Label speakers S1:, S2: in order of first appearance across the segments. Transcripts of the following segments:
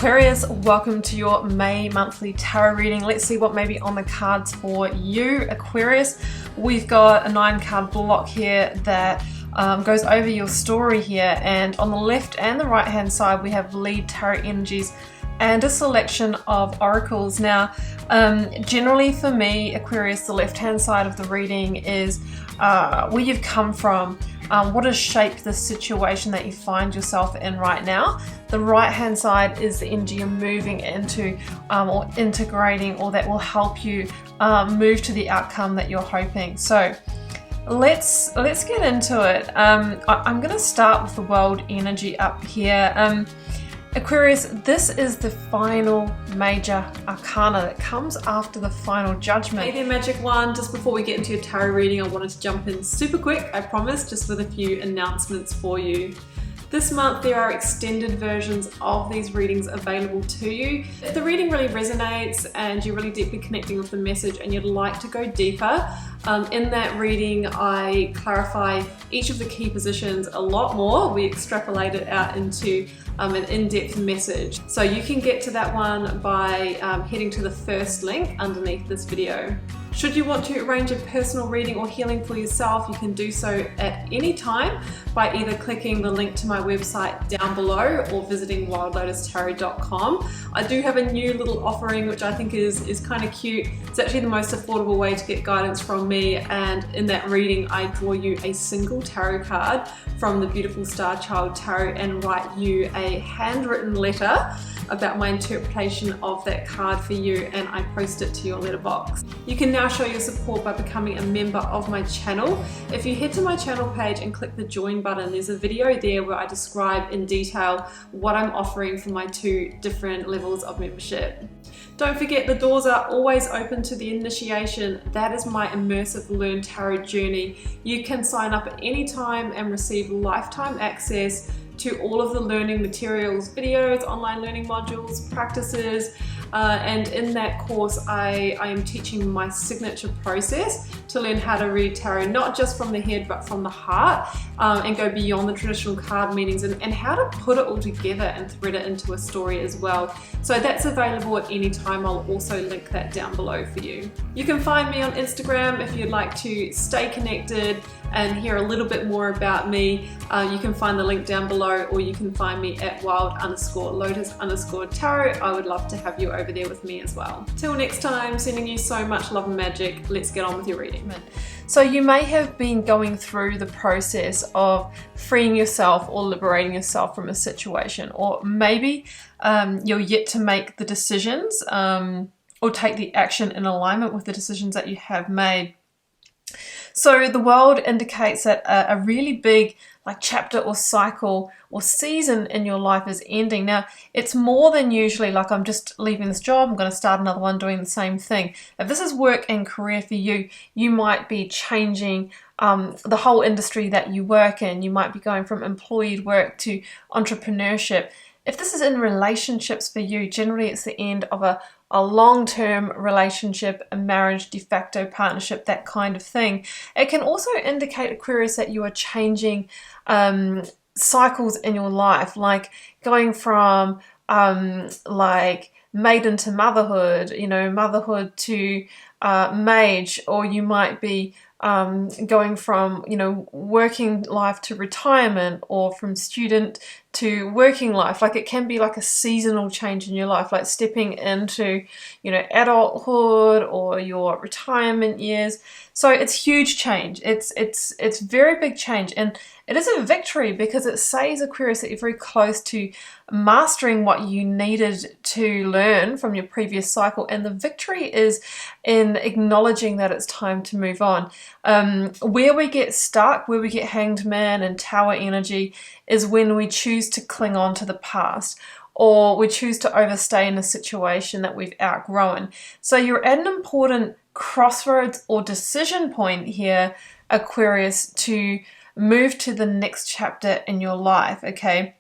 S1: Aquarius, welcome to your May monthly tarot reading. Let's see what may be on the cards for you, Aquarius. We've got a 9-card block here that goes over your story here, and on the left and the right hand side we have lead tarot energies and a selection of oracles. Now, generally for me, Aquarius, the left hand side of the reading is where you've come from, what has shaped the situation that you find yourself in right now. The right hand side is the energy you're moving into or integrating, or that will help you move to the outcome that you're hoping. So let's get into it. I'm going to start with the world energy up here. Aquarius, this is the final major arcana that comes after the final judgment. Hey there, Magic One. Just before we get into your tarot reading, I wanted to jump in super quick, I promise, just with a few announcements for you. This month there are extended versions of these readings available to you. If the reading really resonates and you're really deeply connecting with the message and you'd like to go deeper, in that reading I clarify each of the key positions a lot more. We extrapolate it out into an in-depth message. So you can get to that one by heading to the first link underneath this video. Should you want to arrange a personal reading or healing for yourself, you can do so at any time by either clicking the link to my website down below or visiting wildlotustarot.com. I do have a new little offering which I think is kind of cute. It's actually the most affordable way to get guidance from me, and in that reading I draw you a single tarot card from the beautiful Star Child Tarot and write you a handwritten letter about my interpretation of that card for you, and I post it to your letterbox. You can now show your support by becoming a member of my channel. If you head to my channel page and click the join button, there's a video there where I describe in detail what I'm offering for my 2 different levels of membership. Don't forget, the doors are always open to the initiation. That is my immersive Learn Tarot journey. You can sign up at any time and receive lifetime access to all of the learning materials, videos, online learning modules, practices, and in that course I am teaching my signature process to learn how to read tarot, not just from the head but from the heart, and go beyond the traditional card meanings, and how to put it all together and thread it into a story as well. So that's available at any time. I'll also link that down below for you. You can find me on Instagram if you'd like to stay connected and hear a little bit more about me. You can find the link down below, or you can find me at wild_lotus_tarot. I would love to have you over there with me as well. Till next time, sending you so much love and magic. Let's get on with your reading. So you may have been going through the process of freeing yourself or liberating yourself from a situation, or maybe you're yet to make the decisions or take the action in alignment with the decisions that you have made. So the world indicates that a really big chapter or cycle or season in your life is ending. Now, it's more than usually like I'm just leaving this job, I'm going to start another one doing the same thing. If this is work and career for you, you might be changing the whole industry that you work in. You might be going from employed work to entrepreneurship. If this is in relationships for you, generally it's the end of a long-term relationship, a marriage, de facto partnership, that kind of thing. It can also indicate, Aquarius, that you are changing cycles in your life, like going from maiden to motherhood, motherhood to mage, or you might be going from working life to retirement, or from student to working life. It can be a seasonal change in your life, like stepping into adulthood or your retirement years. So it's huge change. It's very big change, and it is a victory because it says, Aquarius, that you're very close to mastering what you needed to learn from your previous cycle, and the victory is in acknowledging that it's time to move on. Where we get stuck, where we get hanged man and tower energy, is when we choose to cling on to the past, or we choose to overstay in a situation that we've outgrown. So you're at an important crossroads or decision point here, Aquarius, to move to the next chapter in your life, okay?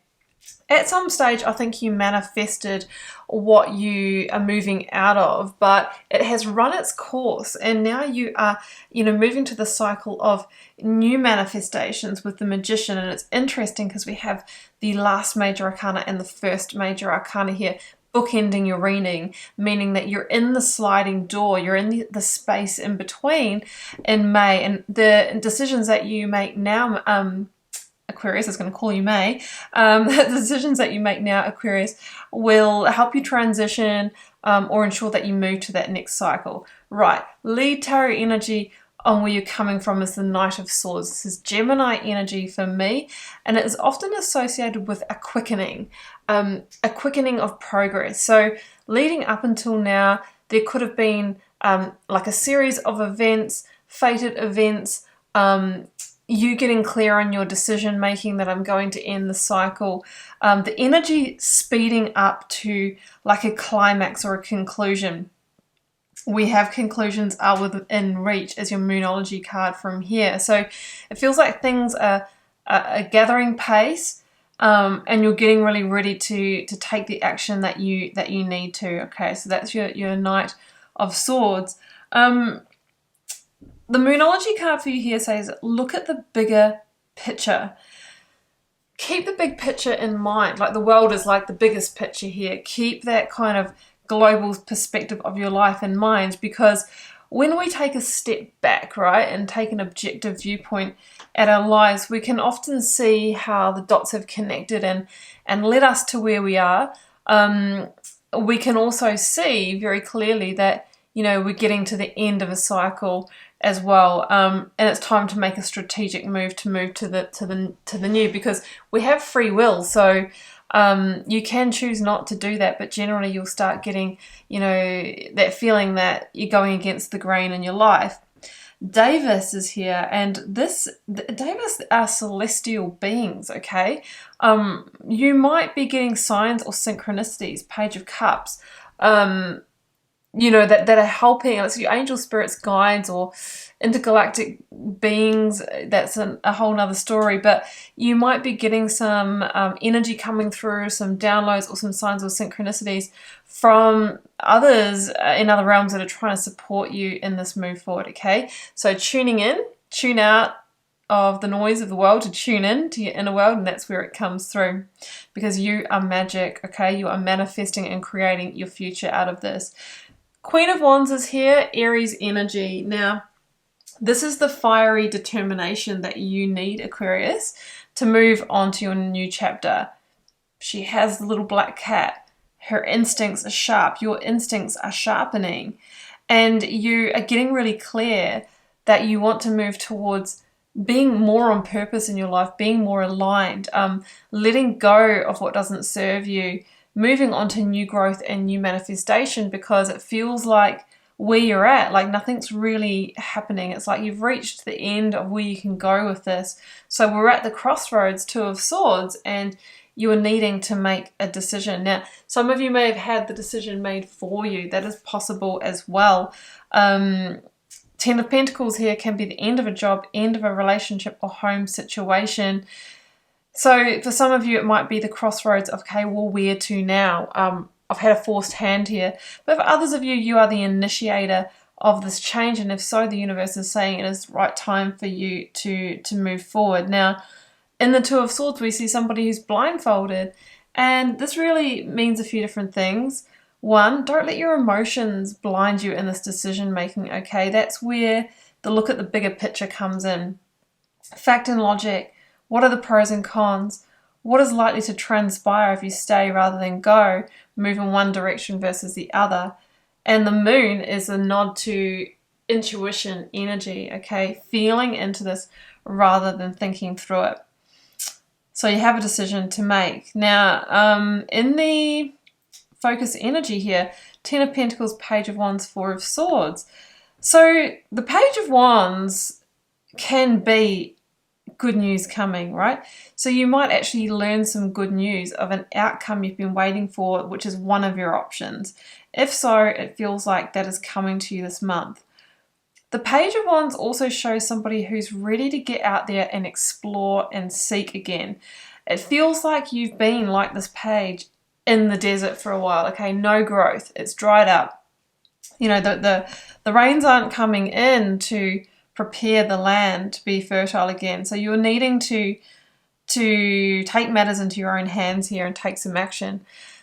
S1: At some stage, I think you manifested what you are moving out of, but it has run its course, and now you are, moving to the cycle of new manifestations with the Magician. And it's interesting because we have the last major arcana and the first major arcana here, bookending your reading, meaning that you're in the sliding door, you're in the space in between in May, and the decisions that you make now, Aquarius is going to call you May, the decisions that you make now, Aquarius, will help you transition or ensure that you move to that next cycle. Right, lead tarot energy on where you're coming from is the Knight of Swords. This is Gemini energy for me, and it is often associated with a quickening of progress. So leading up until now, there could have been like a series of events, fated events, you getting clear on your decision making that I'm going to end the cycle, the energy speeding up to like a climax or a conclusion. We have conclusions are within reach as your Moonology card from here. So it feels like things are gathering pace, and you're getting really ready to take the action that you need to. Okay, so that's your Knight of Swords. The Moonology card for you here says, look at the bigger picture. Keep the big picture in mind. Like the world is like the biggest picture here. Keep that kind of global perspective of your life in mind, because when we take a step back, right, and take an objective viewpoint at our lives, we can often see how the dots have connected and led us to where we are. We can also see very clearly that, you know, we're getting to the end of a cycle as well, and it's time to make a strategic move to the new, because we have free will. So you can choose not to do that, but generally you'll start getting, you know, that feeling that you're going against the grain in your life. Davis is here, and Davis are celestial beings, okay? You might be getting signs or synchronicities, Page of Cups, you know, that are helping. It's your angel spirits, guides, or intergalactic beings. That's a whole nother story, but you might be getting some energy coming through, some downloads or some signs or synchronicities from others in other realms that are trying to support you in this move forward. Okay, so tuning in, tune out of the noise of the world to tune in to your inner world, and that's where it comes through, because you are magic. Okay, you are manifesting and creating your future out of this. Queen of Wands is here, Aries energy. Now, this is the fiery determination that you need, Aquarius, to move on to your new chapter. She has the little black cat. Her instincts are sharp. Your instincts are sharpening. And you are getting really clear that you want to move towards being more on purpose in your life, being more aligned, letting go of what doesn't serve you, moving on to new growth and new manifestation, because it feels like where you're at, like nothing's really happening. It's like you've reached the end of where you can go with this. So we're at the crossroads, Two of Swords, and you are needing to make a decision. Now, some of you may have had the decision made for you. That is possible as well. Ten of Pentacles here can be the end of a job, end of a relationship or home situation. So for some of you, it might be the crossroads of, okay, well, where to now? I've had a forced hand here. But for others of you, you are the initiator of this change. And if so, the universe is saying it is the right time for you to move forward. Now, in the Two of Swords, we see somebody who's blindfolded. And this really means a few different things. One, don't let your emotions blind you in this decision making, okay? That's where the look at the bigger picture comes in. Fact and logic. What are the pros and cons? What is likely to transpire if you stay rather than go, move in one direction versus the other? And the moon is a nod to intuition energy, okay? Feeling into this rather than thinking through it. So you have a decision to make. Now, in the focus energy here, Ten of Pentacles, Page of Wands, Four of Swords. So the Page of Wands can be good news coming, right? So you might actually learn some good news of an outcome you've been waiting for, which is one of your options. If so, it feels like that is coming to you this month. The Page of Wands also shows somebody who's ready to get out there and explore and seek again. It feels like you've been like this page in the desert for a while, okay? No growth. It's dried up. You know, the rains aren't coming in to prepare the land to be fertile again. So you're needing to take matters into your own hands here and take some action.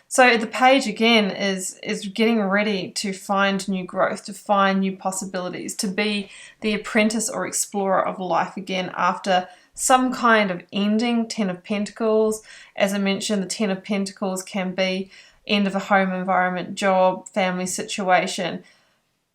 S1: So the Page again is getting ready to find new growth, to find new possibilities, to be the apprentice or explorer of life again after some kind of ending. 10 of Pentacles, as I mentioned, the 10 of Pentacles can be end of a home environment, job, family situation.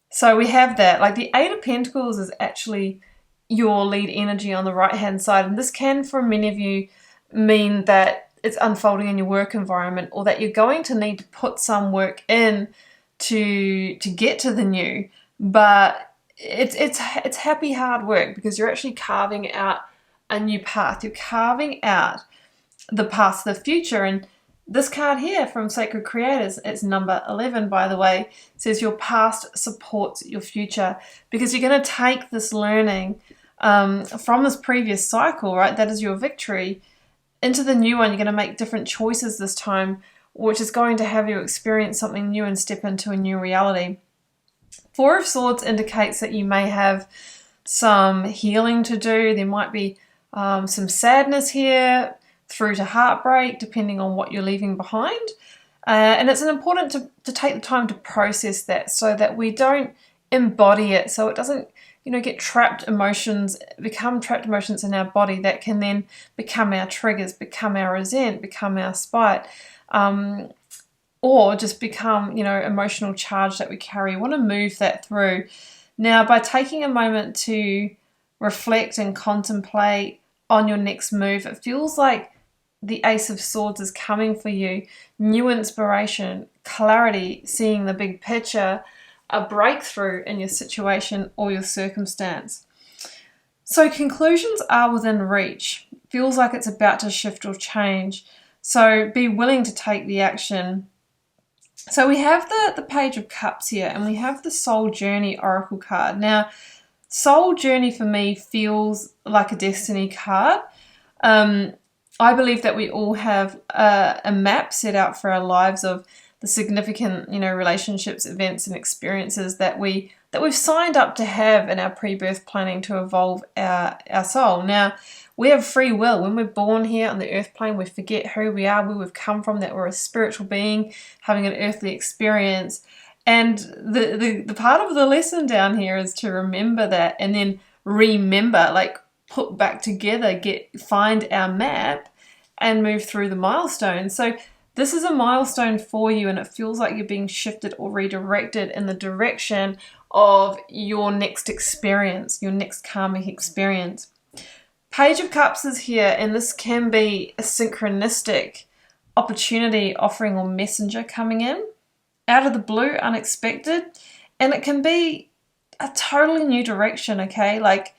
S1: So we have that. Like the 8 of Pentacles is actually your lead energy on the right hand side, and this can for many of you mean that it's unfolding in your work environment, or that you're going to need to put some work in to get to the new. But it's happy hard work, because you're actually carving out a new path. You're carving out the path to the future. And this card here from Sacred Creators, it's number 11 by the way, says your past supports your future, because you're going to take this learning from this previous cycle, right? That is your victory. Into the new one, you're going to make different choices this time, which is going to have you experience something new and step into a new reality. 4 of Swords indicates that you may have some healing to do. There might be some sadness here, through to heartbreak, depending on what you're leaving behind. And it's important to take the time to process that, so that we don't embody it, so it doesn't get trapped emotions, become trapped emotions in our body that can then become our triggers, become our resent, become our spite, or just become, emotional charge that we carry. You want to move that through. Now, by taking a moment to reflect and contemplate on your next move, it feels like the Ace of Swords is coming for you. New inspiration, clarity, seeing the big picture, a breakthrough in your situation or your circumstance. So conclusions are within reach. Feels like it's about to shift or change. So be willing to take the action. So we have the Page of Cups here, and we have the Soul Journey Oracle card. Now, Soul Journey for me feels like a destiny card. I believe that we all have a map set out for our lives of the significant, relationships, events, and experiences that we've signed up to have in our pre-birth planning to evolve our soul. Now, we have free will. When we're born here on the earth plane, we forget who we are, where we've come from, that we're a spiritual being having an earthly experience. And the part of the lesson down here is to remember that, and then remember, like put back together, find our map and move through the milestones. So this is a milestone for you, and it feels like you're being shifted or redirected in the direction of your next experience, your next karmic experience. Page of Cups is here, and this can be a synchronistic opportunity, offering, or messenger coming in out of the blue, unexpected, and it can be a totally new direction, okay? Like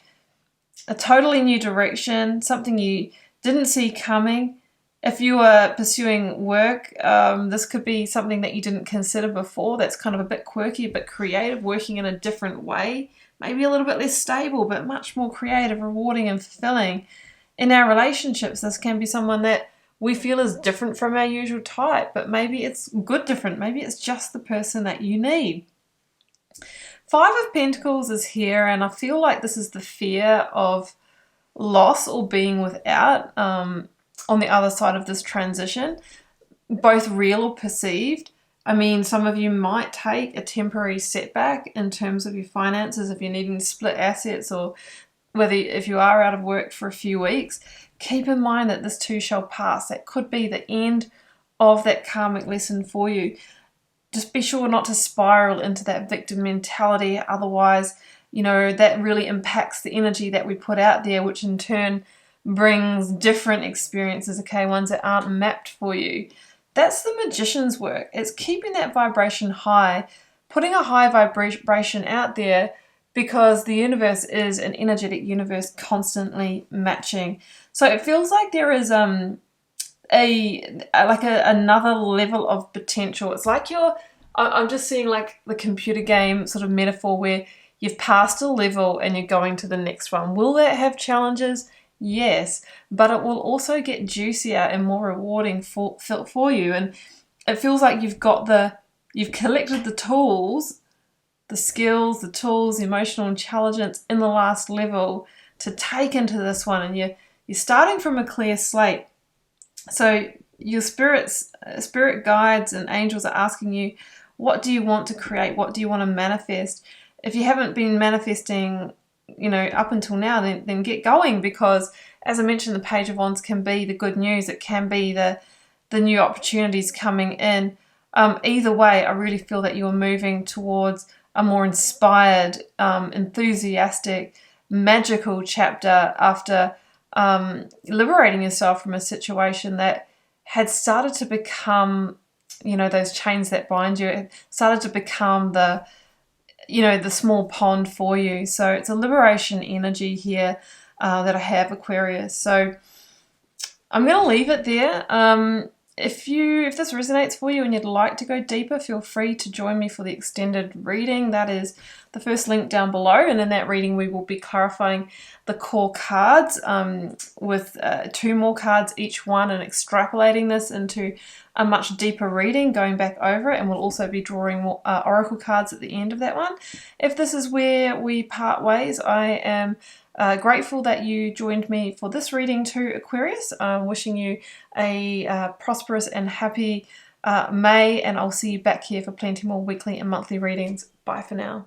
S1: a totally new direction, something you didn't see coming. If you are pursuing work, this could be something that you didn't consider before, that's kind of a bit quirky, a bit creative, working in a different way, maybe a little bit less stable, but much more creative, rewarding, and fulfilling. In our relationships, this can be someone that we feel is different from our usual type, but maybe it's good different. Maybe it's just the person that you need. 5 of Pentacles is here, and I feel like this is the fear of loss or being without on the other side of this transition, both real or perceived. I mean, some of you might take a temporary setback in terms of your finances if you're needing to split assets, or if you are out of work for a few weeks. Keep in mind that this too shall pass. That could be the end of that karmic lesson for you. Just be sure not to spiral into that victim mentality. Otherwise, that really impacts the energy that we put out there, which in turn brings different experiences, okay, ones that aren't mapped for you. That's the magician's work. It's keeping that vibration high, putting a high vibration out there, because the universe is an energetic universe, constantly matching. So it feels like there is another level of potential. It's like I'm just seeing like the computer game sort of metaphor, where you've passed a level and you're going to the next one. Will that have challenges? Yes, but it will also get juicier and more rewarding for you. And it feels like you've collected the tools, the skills, the tools, the emotional intelligence in the last level to take into this one, and you're starting from a clear slate. So your spirit guides and angels are asking you, what do you want to create? What do you want to manifest? If you haven't been manifesting, you know, up until now, then get going, because as I mentioned, the Page of Wands can be the good news. It can be the new opportunities coming in. Either way, I really feel that you are moving towards a more inspired, enthusiastic, magical chapter after liberating yourself from a situation that had started to become, you know, those chains that bind you. It started to become the, you know, the small pond for you. So it's a liberation energy here that I have, Aquarius. So I'm going to leave it there. If this resonates for you and you'd like to go deeper, feel free to join me for the extended reading. That is the first link down below. And in that reading, we will be clarifying the core cards with 2 more cards each one, and extrapolating this into a much deeper reading, going back over it. And we'll also be drawing more oracle cards at the end of that one. If this is where we part ways, I am grateful that you joined me for this reading too, Aquarius. Wishing you a prosperous and happy May, and I'll see you back here for plenty more weekly and monthly readings. Bye for now.